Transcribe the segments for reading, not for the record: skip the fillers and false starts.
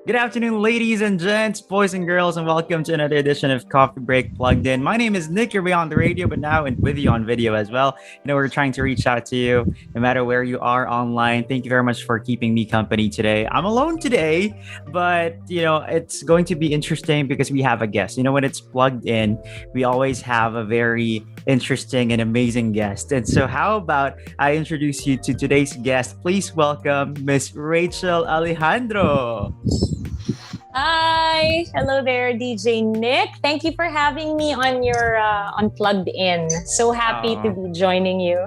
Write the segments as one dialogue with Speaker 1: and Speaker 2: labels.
Speaker 1: Good afternoon, ladies and gents, boys and girls, and welcome to another edition of Coffee Break Plugged In. My name is Nick. You're on the radio, but now with you on video as well. We're trying to reach out to you no matter where you are online. Thank you very much for keeping me company today. I'm alone today, but it's going to be interesting because we have a guest. When it's plugged in, we always have a very interesting and amazing guest. And so, how about I introduce you to today's guest? Please welcome Miss Rachel Alejandro.
Speaker 2: Hi, hello there, DJ Nick. Thank you for having me on your Unplugged In. So happy to be joining you.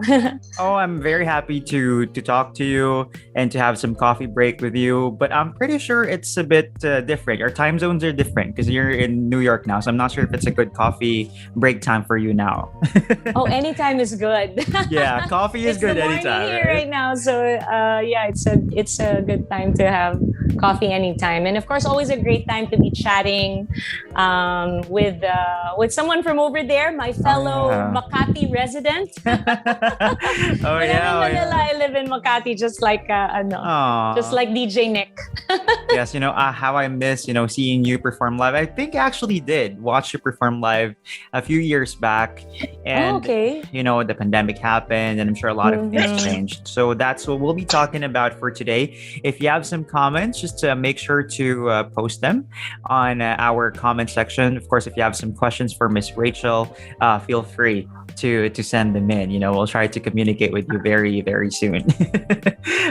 Speaker 1: I'm very happy to talk to you and to have some coffee break with you. But I'm pretty sure it's a bit different. Your time zones are different because you're in New York now. So I'm not sure if it's a good coffee break time for you now.
Speaker 2: Anytime is good.
Speaker 1: Yeah, coffee is good anytime.
Speaker 2: It's here right now, so it's a good time to have coffee anytime, and of course, always a great time to be chatting with someone from over there, my fellow Makati resident.
Speaker 1: I'm
Speaker 2: in Manila, I live in Makati, just like DJ Nick.
Speaker 1: Yes, how I miss seeing you perform live. I think I actually did watch you perform live a few years back, and the pandemic happened, and I'm sure a lot of things changed. So that's what we'll be talking about for today. If you have some comments, just make sure to post them on our comment section. Of course, if you have some questions for Miss Rachel, feel free to send them in. We'll try to communicate with you very, very soon.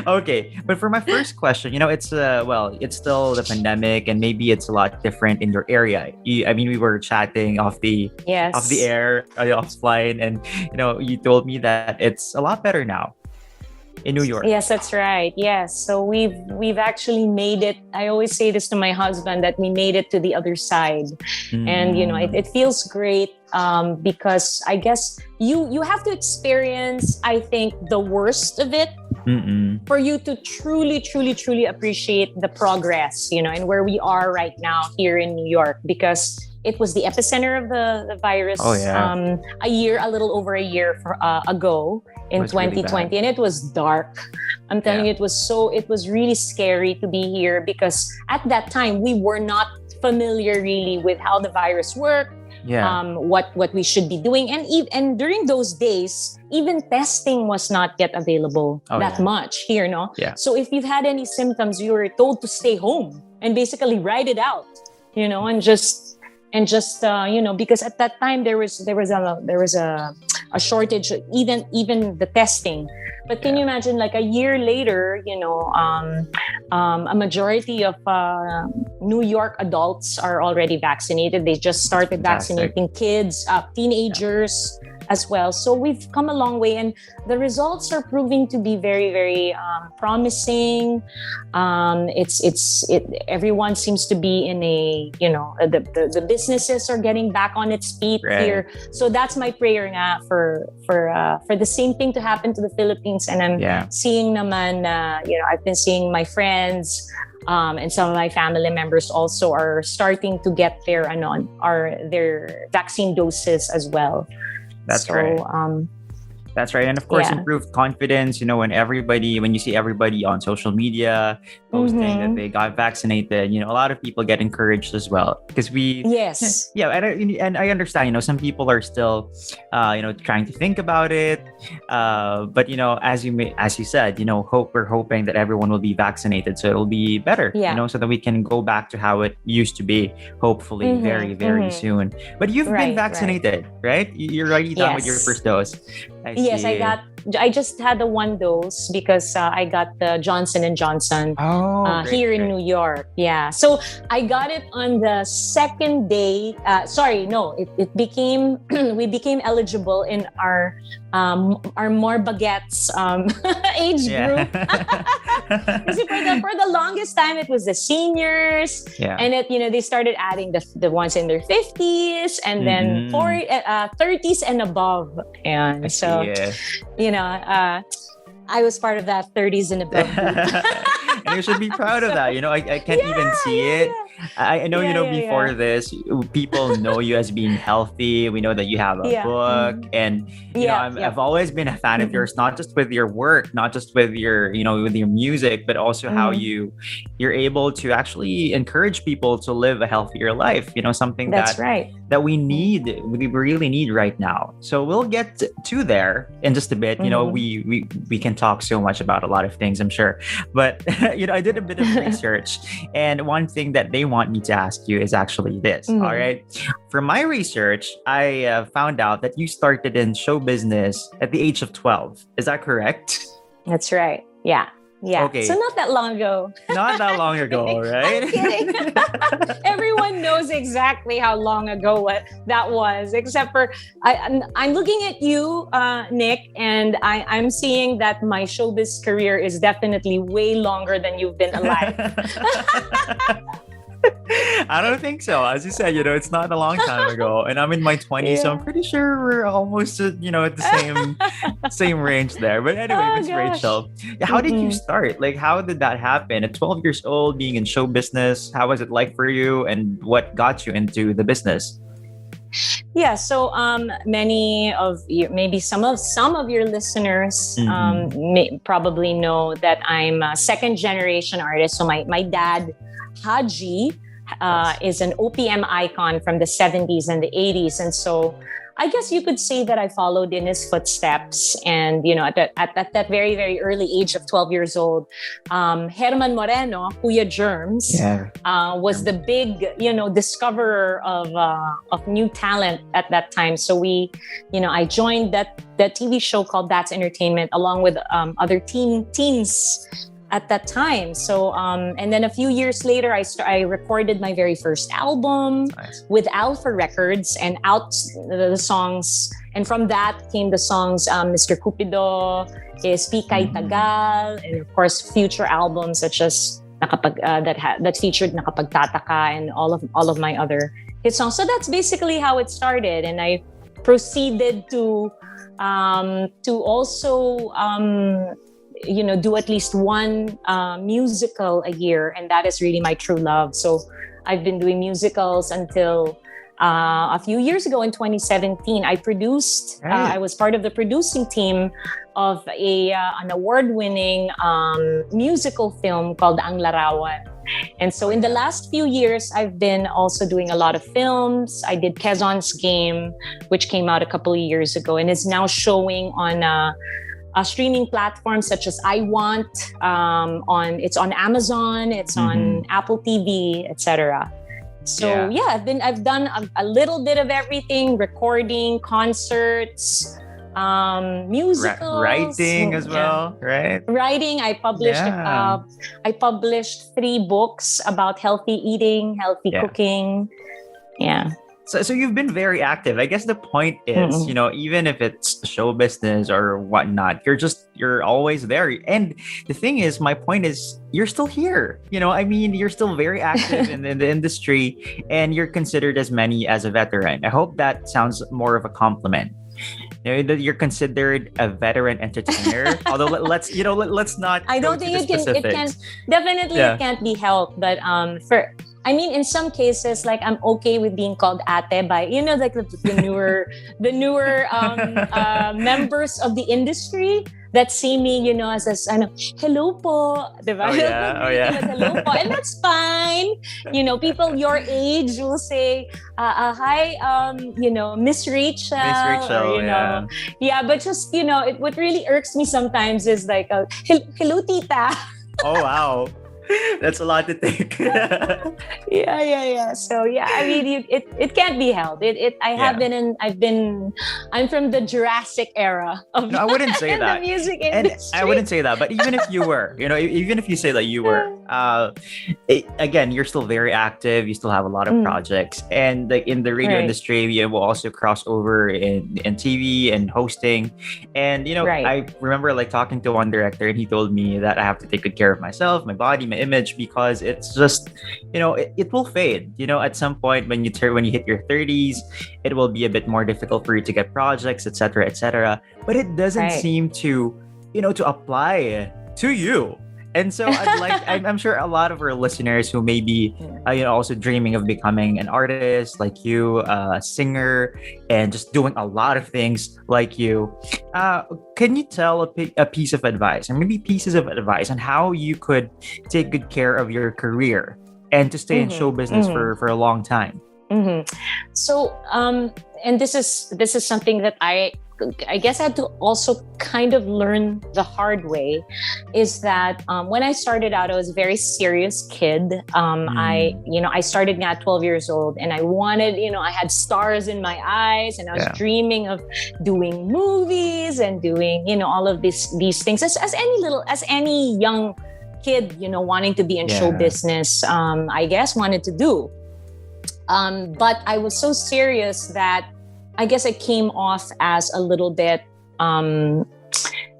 Speaker 1: Okay, but for my first question, it's still the pandemic, and maybe it's a lot different in your area. We were chatting off the air, offline, and you told me that it's a lot better now in New York.
Speaker 2: Yes, that's right. Yes. So we've actually made it. I always say this to my husband, that we made it to the other side. And it feels great because I guess you have to experience, I think, the worst of it for you to truly appreciate the progress, and where we are right now here in New York, because it was the epicenter of the virus a little over a year ago in 2020, really, and it was dark. I'm telling you, it was really scary to be here, because at that time we were not familiar really with how the virus worked, what we should be doing, and during those days, even testing was not yet available much here, no? Yeah. So if you've had any symptoms, you were told to stay home and basically ride it out, and just because at that time there was a shortage, even the testing. But can you imagine, like a year later, a majority of New York adults are already vaccinated. They just started vaccinating kids, teenagers as well. So we've come a long way, and the results are proving to be very, very promising. Everyone seems to be in the businesses are getting back on its feet here. So that's my prayer nga for the same thing to happen to the Philippines. And I'm seeing naman, I've been seeing my friends and some of my family members also are starting to get their vaccine doses as well.
Speaker 1: That's right. That's right. And of course, improved confidence, when you see everybody on social media posting that they got vaccinated, a lot of people get encouraged as well. Because and I understand, some people are still, trying to think about it. But, as you said, we're hoping that everyone will be vaccinated. So it'll be better, so that we can go back to how it used to be, hopefully very, very soon. But you've been vaccinated, right? You're already done with your first dose.
Speaker 2: Yes, I just had the one dose because I got the Johnson & Johnson here in New York. Yeah. So I got it on the second day. It became, we became eligible in our more baguettes age group. Because for the longest time, it was the seniors. Yeah. And they started adding the ones in their 50s and then 30s and above. And so, I was part of that 30s and above group.
Speaker 1: And you should be proud of that. I can't even see it. I know, before this, people know you as being healthy. We know that you have a book, and I've always been a fan of yours, not just with your work, not just with your, with your music, but also how you're able to actually encourage people to live a healthier life. Something that we really need right now. So we'll get to there in just a bit. We can talk so much about a lot of things, I'm sure, but I did a bit of research, and one thing that they want me to ask you is actually this. All right, from my research, I found out that you started in show business at the age of 12. Is that correct?
Speaker 2: That's right. Yeah. Okay. So not that long ago.
Speaker 1: Not that long ago, right?
Speaker 2: I'm kidding. Everyone knows exactly how long ago that was, except for I'm looking at you, Nick, and I'm seeing that my showbiz career is definitely way longer than you've been alive.
Speaker 1: I don't think so. As you said, it's not a long time ago, and I'm in my 20s, so I'm pretty sure we're almost, at the same range there. But anyway, Miss Rachel, how did you start? Like, how did that happen? At 12 years old, being in show business, how was it like for you, and what got you into the business?
Speaker 2: Yeah, so many of you, maybe some of your listeners may probably know that I'm a second generation artist. So my dad, Hajji, is an OPM icon from the 70s and the 80s. And so I guess you could say that I followed in his footsteps. And, at that very, very early age of 12 years old, Herman Moreno, Kuya Germs, was the big, discoverer of new talent at that time. So I joined that TV show called That's Entertainment, along with other teens at that time. So, and then a few years later, I recorded my very first album with Alpha Records, and out the songs. And from that came the songs Mr. Kupido, K.S.P, Tagal, and of course future albums such as that featured Nakapagtataka and all of my other hit songs. So that's basically how it started, and I proceeded to also do at least one musical a year, and that is really my true love. So I've been doing musicals until a few years ago in 2017. I produced. I was part of the producing team of an award-winning musical film called Ang Larawan. And so in the last few years, I've been also doing a lot of films. I did Quezon's Game, which came out a couple of years ago and is now showing on streaming platforms such as I Want. It's on Amazon, it's on Apple TV, etc. So I've done a little bit of everything: recording, concerts, musicals,
Speaker 1: writing as well, right?
Speaker 2: Writing. I published 3 books about healthy eating, healthy cooking. Yeah.
Speaker 1: So you've been very active. I guess the point is, even if it's show business or whatnot, you're always there. And the thing is, my point is, you're still here. You're still very active in the industry, and you're considered as many as a veteran. I hope that sounds more of a compliment. That you're considered a veteran entertainer. Although let's not.
Speaker 2: I don't think it can. Definitely, it can't be helped. But in some cases, like, I'm okay with being called ate by, like the newer members of the industry that see me, as hello po, diba?
Speaker 1: Oh yeah.
Speaker 2: Hello po, and that's fine. People your age will say, hi, Miss Rachel.
Speaker 1: Miss Rachel,
Speaker 2: or, but just, what really irks me sometimes is like, hello, tita.
Speaker 1: Oh, wow. That's a lot to take.
Speaker 2: Yeah. So it can't be helped. I'm from the Jurassic era of
Speaker 1: I wouldn't say that.
Speaker 2: The music industry.
Speaker 1: And I wouldn't say that, but even if you were, even if you say that you were, again, you're still very active. You still have a lot of projects, and like in the radio industry, you will also cross over in TV and hosting. And I remember like talking to one director, and he told me that I have to take good care of myself, my body, my image, because it's just it will fade. At some point when you hit your 30s, it will be a bit more difficult for you to get projects, etc., but it doesn't seem to to apply to you. And so I'm sure a lot of our listeners who may be, also dreaming of becoming an artist like you, a singer, and just doing a lot of things like you. Can you tell a piece of advice, or maybe pieces of advice, on how you could take good care of your career and to stay in show business for a long time?
Speaker 2: So, and this is something that I guess I had to also kind of learn the hard way, is that when I started out, I was a very serious kid. I started at 12 years old, and I wanted, I had stars in my eyes, and I was dreaming of doing movies and doing, all of these things as any young kid, wanting to be in show business, I guess wanted to do. But I was so serious that I guess I came off as a little bit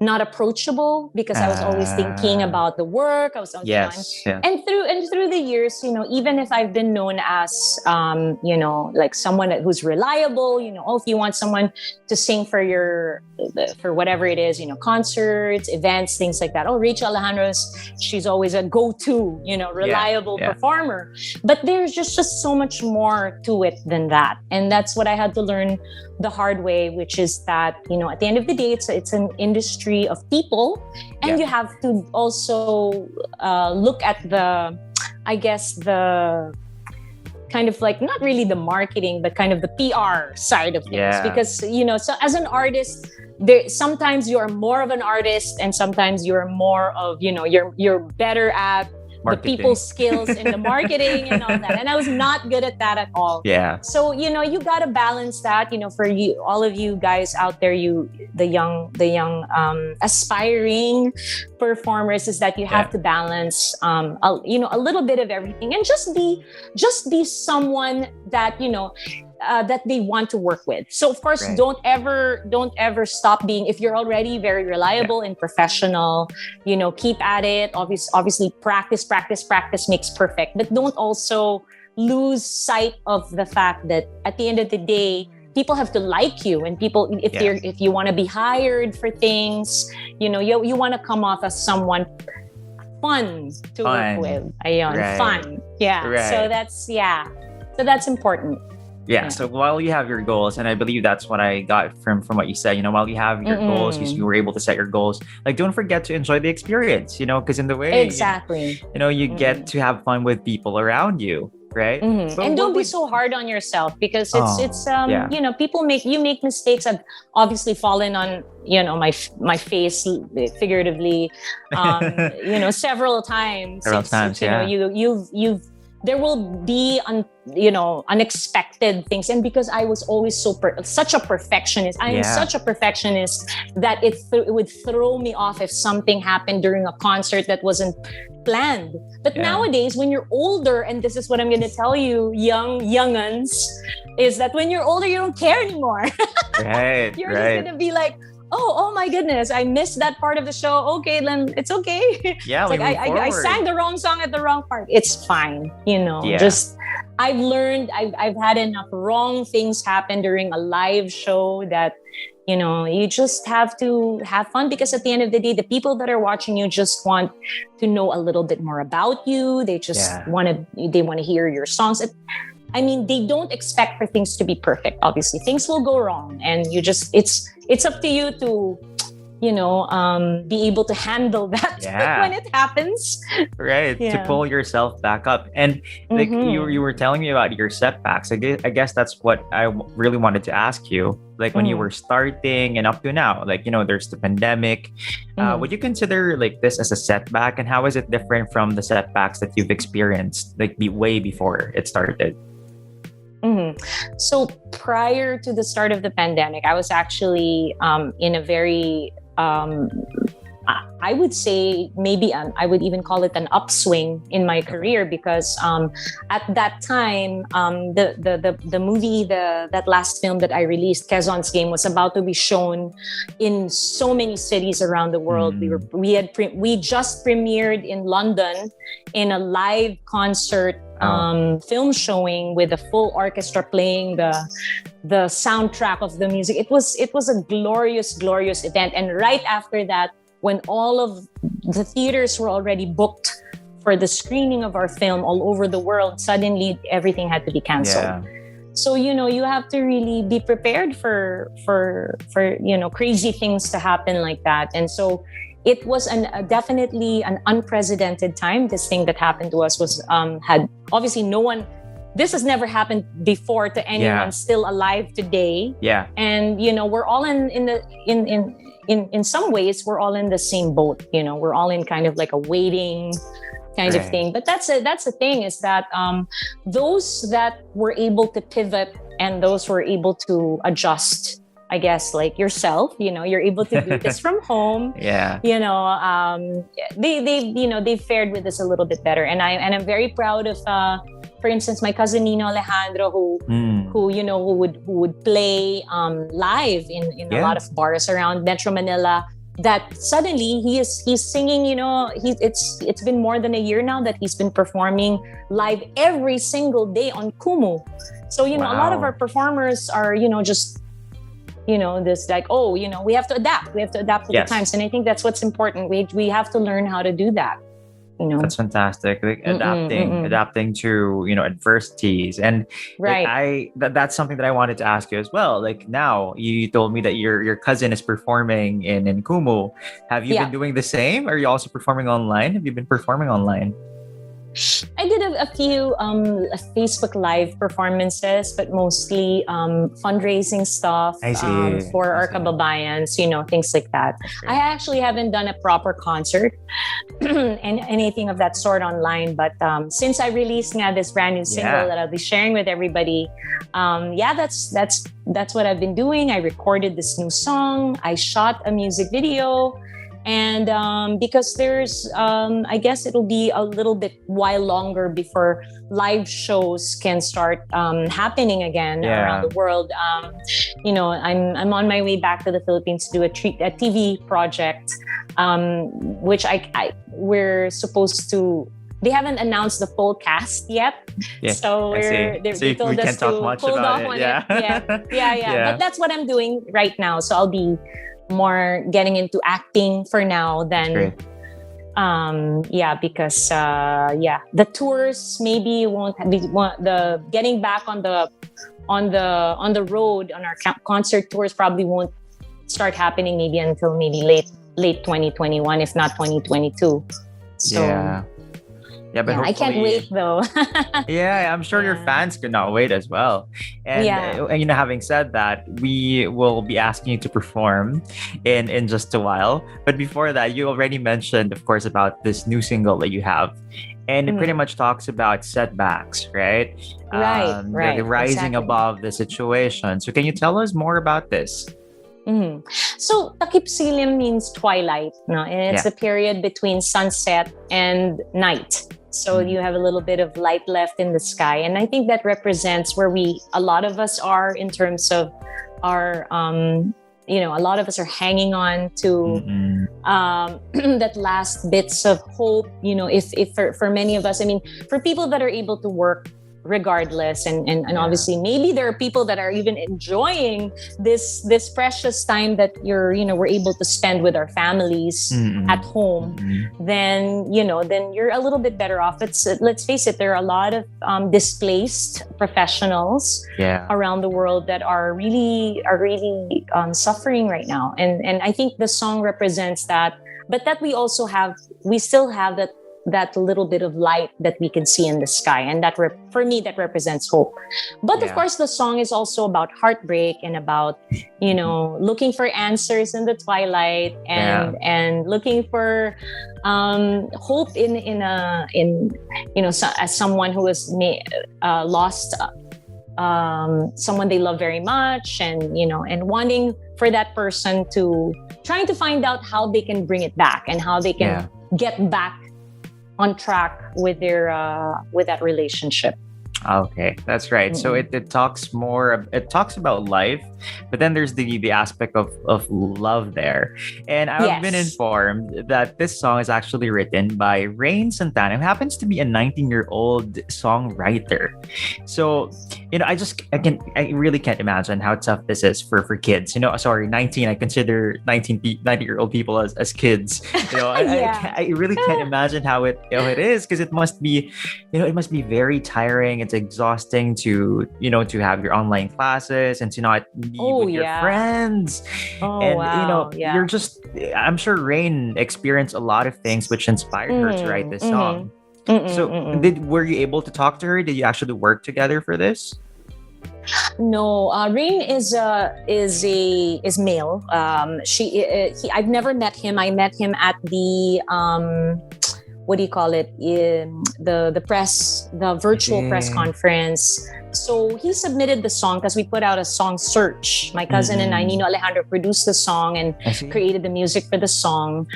Speaker 2: not approachable, because I was always thinking about the work. I was on and through the years, even if I've been known as like someone who's reliable, if you want someone to sing for whatever it is, concerts, events, things like that. Oh, Rachel Alejandro, she's always a go-to, reliable performer. But there's just so much more to it than that. And that's what I had to learn the hard way, which is that, at the end of the day, it's an industry of people, and you have to also look at the kind of like, not really the marketing, but kind of the PR side of things. Because, so as an artist, sometimes you're more of an artist, and sometimes you're more of, you're better at marketing, the people skills in the marketing and all that. And I was not good at that at all.
Speaker 1: Yeah.
Speaker 2: So, you got to balance that, for you, all of you guys out there, the young aspiring performers, is that you have to balance, a little bit of everything, and just be someone that, that they want to work with. So of course, don't ever stop being, if you're already very reliable and professional, keep at it. Obviously practice makes perfect, but don't also lose sight of the fact that at the end of the day, people have to like you, and people, if you want to be hired for things, you want to come off as someone fun to work with. Fun. So that's important.
Speaker 1: Yeah. So while you have your goals, and I believe that's what I got from what you said, while you have your goals, you were able to set your goals, like, don't forget to enjoy the experience, because in the way, you get to have fun with people around you, right?
Speaker 2: And don't be so hard on yourself, because it's people make mistakes. I've obviously fallen on, my face, figuratively, several times. There will be unexpected things, and because I was always such a perfectionist, I am such a perfectionist that it would throw me off if something happened during a concert that wasn't planned. But nowadays, when you're older, and this is what I'm going to tell you, younguns, is that when you're older, you don't care anymore. You're just going to be like, oh my goodness, I missed that part of the show. Okay, then it's okay.
Speaker 1: Yeah,
Speaker 2: it's like I sang the wrong song at the wrong part. It's fine, Just I've learned, I've had enough wrong things happen during a live show that, you just have to have fun, because at the end of the day, the people that are watching you just want to know a little bit more about you. They just want to hear your songs. They don't expect for things to be perfect. Obviously, things will go wrong, and it's up to you to, be able to handle that when it happens.
Speaker 1: To pull yourself back up. And like you were telling me about your setbacks. I guess that's what I really wanted to ask you. Like when you were starting and up to now, like, there's the pandemic. Would you consider like this as a setback? And how is it different from the setbacks that you've experienced like way before it started?
Speaker 2: So prior to the start of the pandemic, I was actually in a very, I would say maybe I would even call it an upswing in my career, because at that time, the movie, that last film that I released, Quezon's Game, was about to be shown in so many cities around the world. We just premiered in London in a live concert film showing with a full orchestra playing the soundtrack of the music. It was a glorious event. And right after that, when all of the theaters were already booked for the screening of our film all over the world. Suddenly, everything had to be canceled.
Speaker 1: Yeah.
Speaker 2: So, you have to really be prepared for crazy things to happen like that. And so it was definitely an unprecedented time. This thing that happened to us was had obviously no one. This has never happened before to anyone still alive today.
Speaker 1: Yeah. And
Speaker 2: we're all in some ways we're all in the same boat. We're all in kind of like a waiting kind of thing. But that's the thing, is that those that were able to pivot and those who were able to adjust, I guess, like yourself, you're able to do this from home.
Speaker 1: Yeah.
Speaker 2: They've fared with this a little bit better. And I'm very proud of for instance, my cousin Nino Alejandro, who would play live in a lot of bars around Metro Manila. That suddenly he's singing. It's been more than a year now that he's been performing live every single day on Kumu. So a lot of our performers are just this like, we have to adapt. We have to adapt to the times, and I think that's what's important. We have to learn how to do that.
Speaker 1: That's fantastic. Like adapting to adversities, and that's something that I wanted to ask you as well. Like, now you told me that your cousin is performing in Kumu. Have you been doing the same? Are you also performing online? Have you been performing online?
Speaker 2: I did a few Facebook Live performances, but mostly fundraising stuff for our kababayans, things like that. I actually haven't done a proper concert and anything of that sort online, but since I released this brand new single that I'll be sharing with everybody, that's what I've been doing. I recorded this new song. I shot a music video. And because there's, I guess it'll be a little bit while longer before live shows can start happening again around the world. I'm on my way back to the Philippines to do a TV project, which we're supposed to. They haven't announced the full cast yet, so they told us to hold off on it. Yeah. But that's what I'm doing right now. So I'll be more getting into acting for now than because the tours maybe won't be the getting back on the road on our concert tours probably won't start happening maybe until late 2021, if not 2022. So but I can't wait though.
Speaker 1: I'm sure your fans could not wait as well. And having said that, we will be asking you to perform in just a while. But before that, you already mentioned, of course, about this new single that you have. And it pretty much talks about setbacks, right? The rising above the situation. So can you tell us more about this?
Speaker 2: So takip silim means twilight, no? And it's a period between sunset and night. So you have a little bit of light left in the sky. And I think that represents where a lot of us are in terms of our, a lot of us are hanging on to that last bits of hope, if for many of us, for people that are able to work regardless, and obviously maybe there are people that are even enjoying this precious time that we're able to spend with our families at home, then you're a little bit better off. Let's face it, there are a lot of displaced professionals around the world that are really suffering right now, and I think the song represents that, but that we still have that little bit of light that we can see in the sky, and that for me that represents hope. But of course, the song is also about heartbreak and about looking for answers in the twilight and looking for hope as someone who has lost someone they love very much, and wanting for that person to trying to find out how they can bring it back and how they can get back on track with that relationship.
Speaker 1: Okay, that's right. So it talks about life, but then there's the aspect of love there. And I've been informed that this song is actually written by Rain Santana, who happens to be a 19-year-old songwriter. So I really can't imagine how tough this is for kids. 19, I consider 90-year-old people as kids. I really can't imagine how it is, because it must be, it must be very tiring. It's exhausting to have your online classes and to not be with your friends. You're just, I'm sure Rain experienced a lot of things which inspired her to write this song. Were you able to talk to her? Did you actually work together for this?
Speaker 2: No, Rain is male. I've never met him. I met him at the what do you call it? The virtual press conference. So he submitted the song because we put out a song search. My cousin and I, Nino Alejandro, produced the song and created the music for the song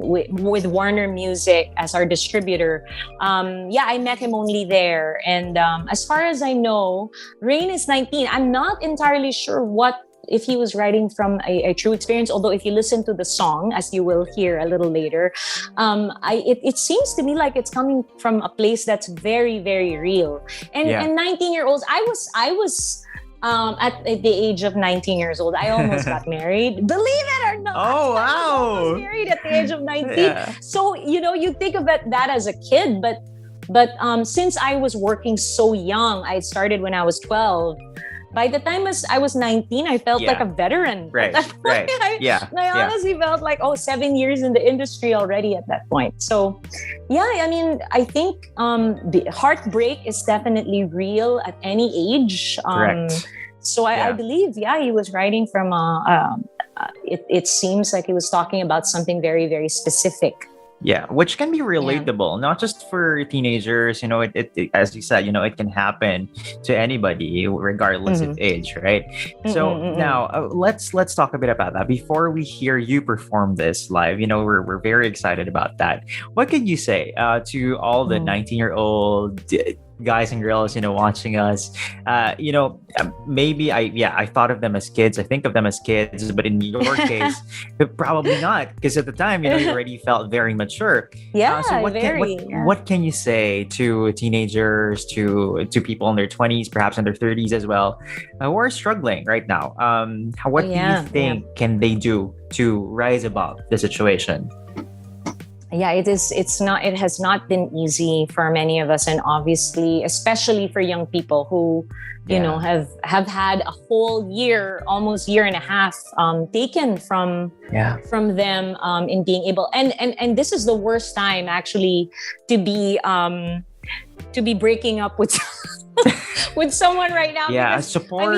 Speaker 2: with Warner Music as our distributor. I met him only there. And as far as I know, Rain is 19. I'm not entirely sure if he was writing from a true experience, although if you listen to the song, as you will hear a little later, it seems to me like it's coming from a place that's very, very real. And 19-year-olds, I was at the age of 19 years old, I almost got married. Believe it or not.
Speaker 1: Oh, wow.
Speaker 2: I was married at the age of 19. Yeah. So, you think about that as a kid, but since I was working so young, I started when I was 12. By the time I was 19, I felt like a veteran.
Speaker 1: Right.
Speaker 2: I honestly felt like, 7 years in the industry already at that point. So, I think the heartbreak is definitely real at any age.
Speaker 1: Correct.
Speaker 2: So I believe, he was writing from it seems like he was talking about something very, very specific.
Speaker 1: Yeah, which can be relatable, not just for teenagers. It as you said, it can happen to anybody regardless of age, right? So now let's talk a bit about that before we hear you perform this live. We're very excited about that. What can you say to all the 19-year-old guys and girls, watching us? Maybe I thought of them as kids. I think of them as kids, but in your case, probably not, because at the time, you already felt very mature. So what can you say to teenagers, to people in their 20s, perhaps in their 30s as well, who are struggling right now? What do you think can they do to rise above the situation?
Speaker 2: It has not been easy for many of us, and obviously, especially for young people who, have had a whole year, almost year and a half, taken from them in being able, and this is the worst time actually to be breaking up with with someone right now.
Speaker 1: Because, support.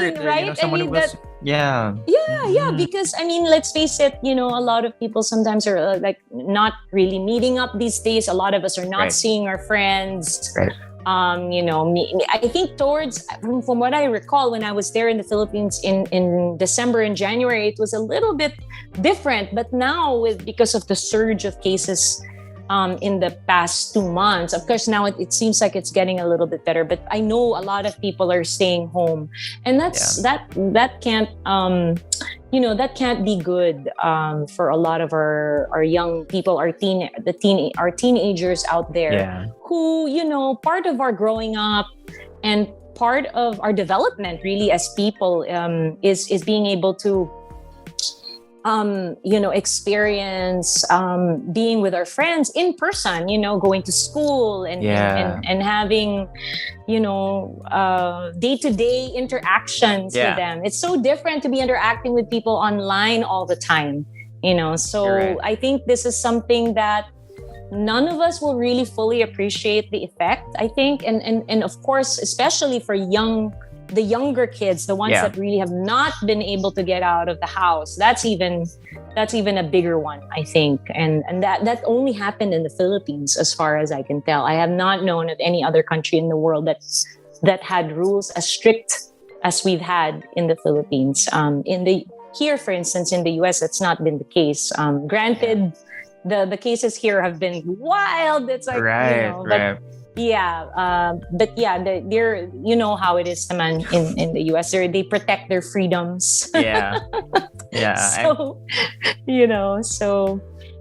Speaker 1: Someone who was.
Speaker 2: Because let's face it, a lot of people sometimes are not really meeting up these days. A lot of us are not seeing our friends.
Speaker 1: Right.
Speaker 2: I think from what I recall, when I was there in the Philippines in December and January, it was a little bit different. But now, because of the surge of cases in the past 2 months, of course, now it seems like it's getting a little bit better. But I know a lot of people are staying home, and that can't that can't be good for a lot of our young people, our teenagers out there who, part of our growing up and part of our development really as people is being able to experience being with our friends in person, going to school and having, day-to-day interactions with them. It's so different to be interacting with people online all the time, so I think this is something that none of us will really fully appreciate the effect, I think. And of course, especially for the younger kids, the ones that really have not been able to get out of the house, that's even a bigger one, I think. And that only happened in the Philippines, as far as I can tell. I have not known of any other country in the world that had rules as strict as we've had in the Philippines. Here, for instance, in the US, that's not been the case. Granted, the cases here have been wild. It's like, but they're, how it is, man, in the US, they protect their freedoms.
Speaker 1: So,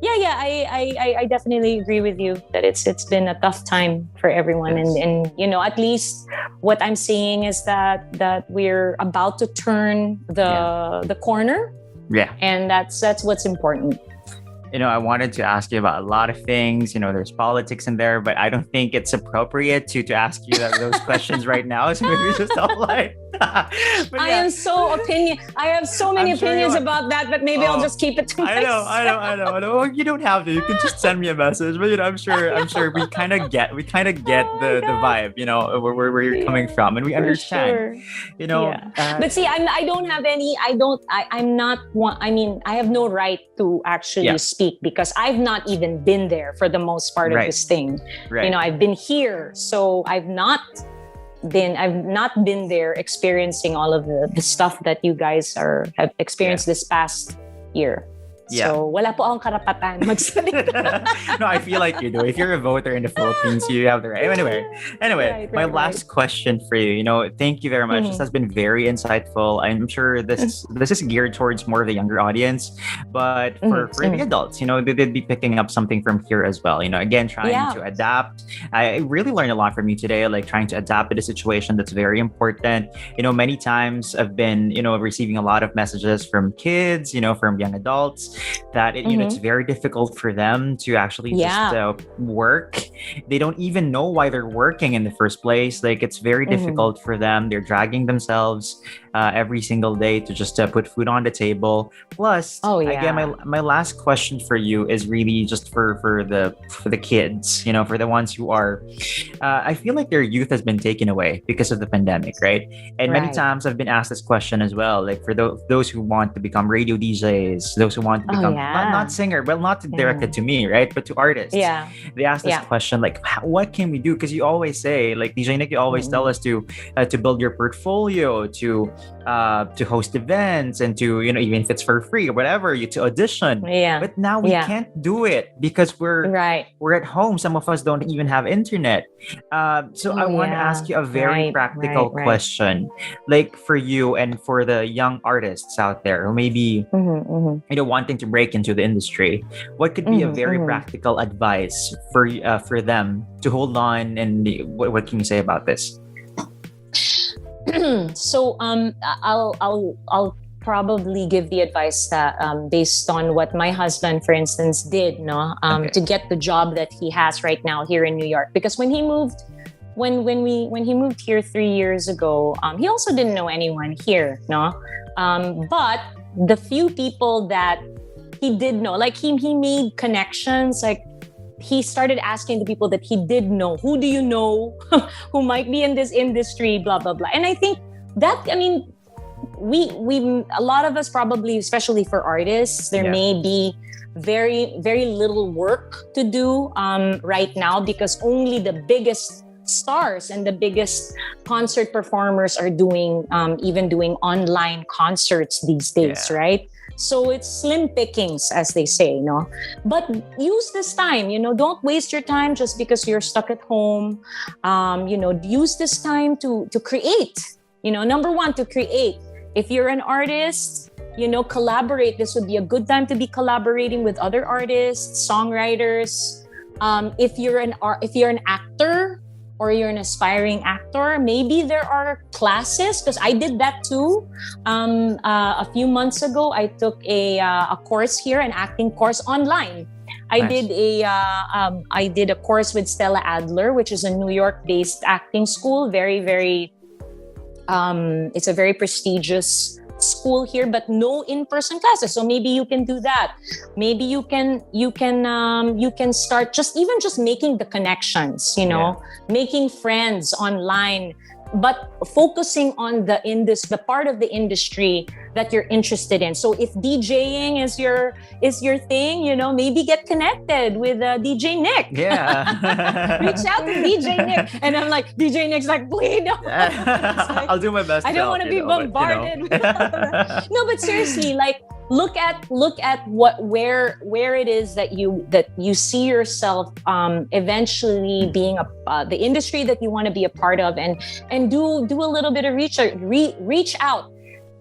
Speaker 2: yeah, I definitely agree with you that it's been a tough time for everyone.
Speaker 1: Yes.
Speaker 2: And you know, at least what I'm seeing is that we're about to turn the corner.
Speaker 1: Yeah.
Speaker 2: And that's what's important.
Speaker 1: I wanted to ask you about a lot of things. There's politics in there, but I don't think it's appropriate to ask you those questions right now. So maybe just outline.
Speaker 2: I am so opinion. I have so many opinions about that, but maybe I'll just keep it to myself.
Speaker 1: I know. Well, you don't have to. You can just send me a message. But I'm sure we kind of get the vibe. Where you're coming from, and we understand.
Speaker 2: Sure. But see, I don't have any. I'm not one. I mean, I have no right to actually speak because I've not even been there for the most part of this thing.
Speaker 1: Right.
Speaker 2: I've been here, so I've not been there experiencing all of the stuff that you guys have experienced this past year.
Speaker 1: Yeah.
Speaker 2: So, wala po akong karapatan magsalita.
Speaker 1: No, I feel like you do. If you're a voter in the Philippines, you have the right. Anyway, my last question for you. Thank you very much. This has been very insightful. I'm sure this is geared towards more of the younger audience, but for the adults, they'd be picking up something from here as well. Again, trying to adapt. I really learned a lot from you today, like trying to adapt to the situation. That's very important. Many times I've been, receiving a lot of messages from kids, from young adults, that it's very difficult for them to actually just work. They don't even know why they're working in the first place. Like, it's very difficult for them. They're dragging themselves every single day to just put food on the table. Plus, again, my last question for you is really just for the kids, for the ones who are I feel like their youth has been taken away because of the pandemic, right? And many times I've been asked this question as well, like for those who want to become radio DJs, those who want to become not singer, but not directed to me, right? But to artists.
Speaker 2: Yeah.
Speaker 1: They ask this question, like, what can we do? Because you always say, like DJ Nick, you always tell us to build your portfolio, to host events, and to, even if it's for free or whatever, to audition.
Speaker 2: Yeah.
Speaker 1: But now we can't do it because we're at home. Some of us don't even have internet. So I want to ask you a very practical question, like for you and for the young artists out there who may be, wanting to break into the industry. What could be a very practical advice for them to hold on? And what can you say about this?
Speaker 2: So I'll probably give the advice that based on what my husband, for instance, did to get the job that he has right now here in New York. Because when he moved here 3 years ago, he also didn't know anyone here, but the few people that he did know, like he made connections, like he started asking the people that he did know, who do you know who might be in this industry, blah, blah, blah. And I think that, we a lot of us probably, especially for artists, there may be very, very little work to do right now because only the biggest stars and the biggest concert performers are doing online concerts these days, right? So it's slim pickings, as they say, But use this time, don't waste your time just because you're stuck at home. Use this time to create. Number one, to create. If you're an artist, collaborate. This would be a good time to be collaborating with other artists, songwriters. If you're an actor, or you're an aspiring actor, maybe there are classes, because I did that too. A few months ago, I took a course here, an acting course online. I did a course with Stella Adler, which is a New York-based acting school. Very, very, it's a very prestigious school here, but no in-person classes. So maybe you can do that. Maybe you can start just making the connections, making friends online, but focusing on the part of the industry that you're interested in. So if DJing is your thing, maybe get connected with DJ Nick.
Speaker 1: Yeah.
Speaker 2: Reach out to DJ Nick. And I'm like, DJ Nick's like, please don't. Like,
Speaker 1: I'll do my best.
Speaker 2: I don't want to be bombarded. No, but seriously, like, look at where it is that you see yourself eventually being the industry that you want to be a part of, and do a little bit of reach out.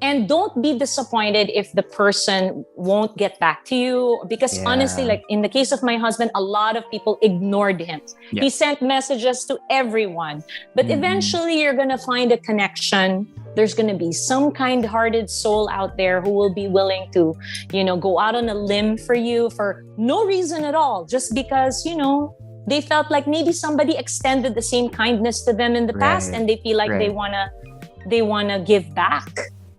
Speaker 2: And don't be disappointed if the person won't get back to you. Because honestly, like in the case of my husband, a lot of people ignored him. Yeah. He sent messages to everyone. But eventually, you're going to find a connection. There's going to be some kind-hearted soul out there who will be willing to, go out on a limb for you for no reason at all. Just because, they felt like maybe somebody extended the same kindness to them in the past, and they feel like they wanna give back.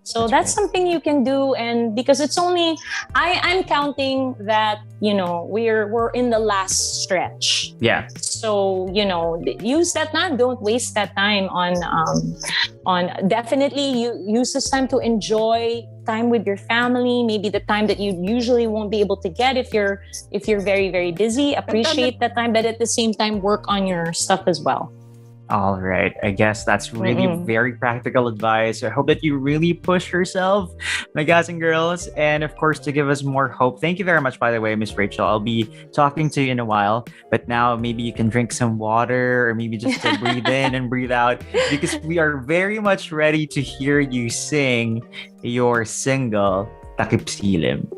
Speaker 2: So that's something you can do. And because it's only, I'm counting that, we're in the last stretch.
Speaker 1: Yeah.
Speaker 2: So, use that time. Don't waste that time on definitely you use this time to enjoy time with your family. Maybe the time that you usually won't be able to get if you're very, very busy. Appreciate that time, but at the same time, work on your stuff as well.
Speaker 1: All right. I guess that's really very practical advice. I hope that you really push yourself, my guys and girls. And of course, to give us more hope. Thank you very much, by the way, Miss Rachel. I'll be talking to you in a while. But now maybe you can drink some water or maybe just to breathe in and breathe out, because we are very much ready to hear you sing your single, Takip Silim.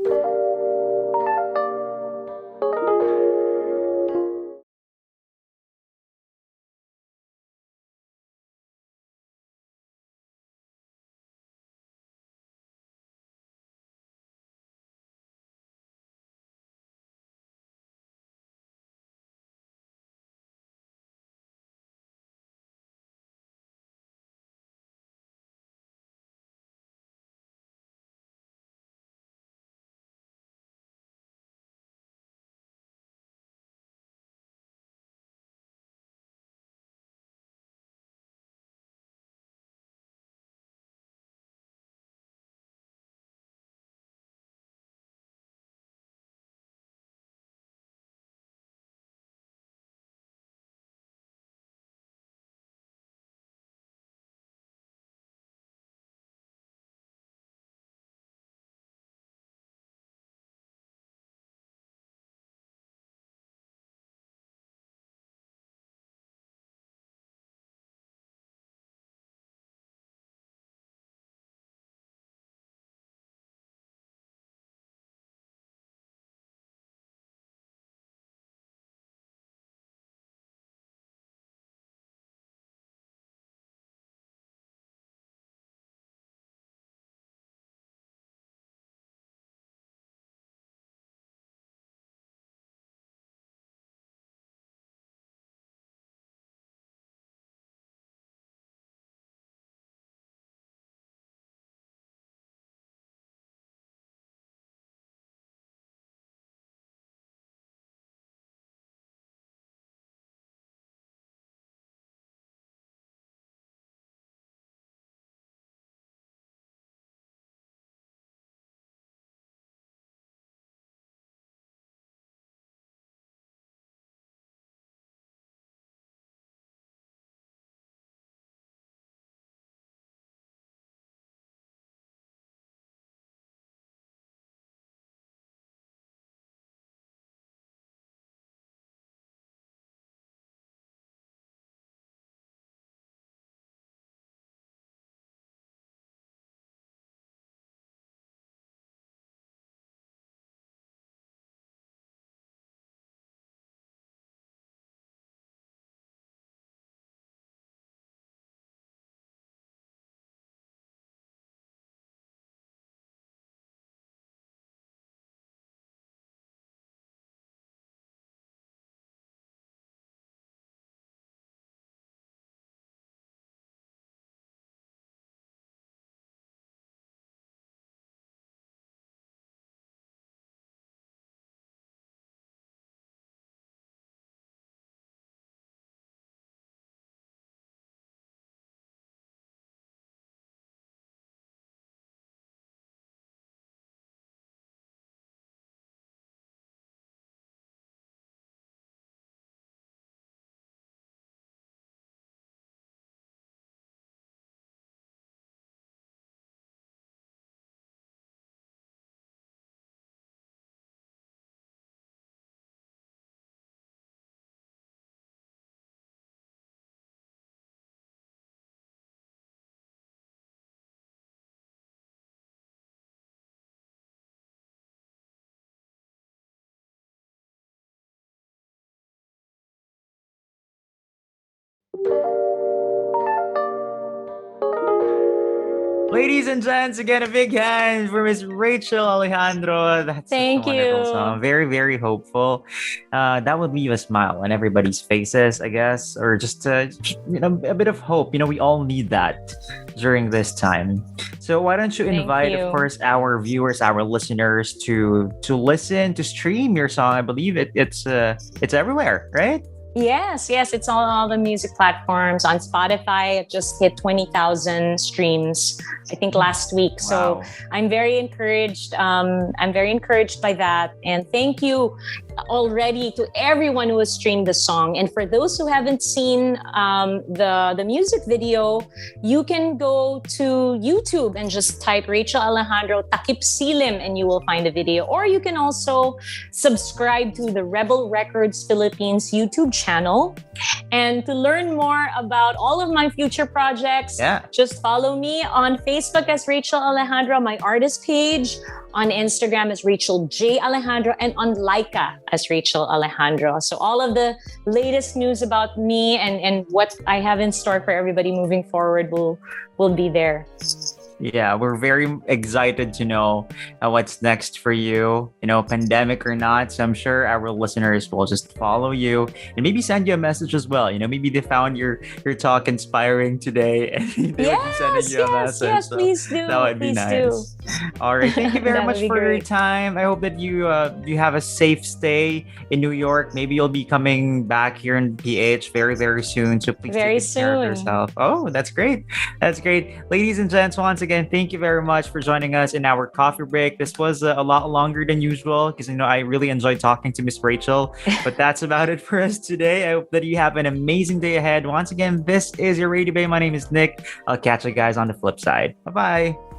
Speaker 1: Ladies and gents, again, a big hand for Miss Rachel Alejandro. That's
Speaker 2: Thank
Speaker 1: such a wonderful
Speaker 2: you.
Speaker 1: song. Very, very hopeful. That would leave a smile on everybody's faces, I guess, or just a bit of hope. We all need that during this time. So why don't you invite, of course, our viewers, our listeners to listen, to stream your song? I believe it's everywhere, right?
Speaker 2: Yes, it's on all the music platforms. On Spotify, it just hit 20,000 streams, I think, last week. So I'm very encouraged. I'm very encouraged by that. And thank you already to everyone who has streamed the song. And for those who haven't seen the music video, you can go to YouTube and just type Rachel Alejandro Takip Silim and you will find a video. Or you can also subscribe to the Rebel Records Philippines YouTube channel. And to learn more about all of my future projects, just follow me on Facebook as Rachel Alejandro, my artist page, on Instagram as Rachel J. Alejandro, and on Laika as Rachel Alejandro. So all of the latest news about me and what I have in store for everybody moving forward will be there.
Speaker 1: Yeah, we're very excited to know what's next for you, pandemic or not. So I'm sure our listeners will just follow you and maybe send you a message as well. Maybe they found your talk inspiring today and they would be sending you a message.
Speaker 2: Yes, so please do.
Speaker 1: That would be nice. All right. Thank you very much for your time. I hope that you have a safe stay in New York. Maybe you'll be coming back here in PH very, very soon. So please take good care of yourself. Oh, that's great. That's great. Ladies and gents, once again, thank you very much for joining us in our coffee break. This was a lot longer than usual because I really enjoyed talking to Miss Rachel. But that's about it for us today. I hope that you have an amazing day ahead. Once again, this is your Radio Bay. My name is Nick. I'll catch you guys on the flip side. Bye-bye.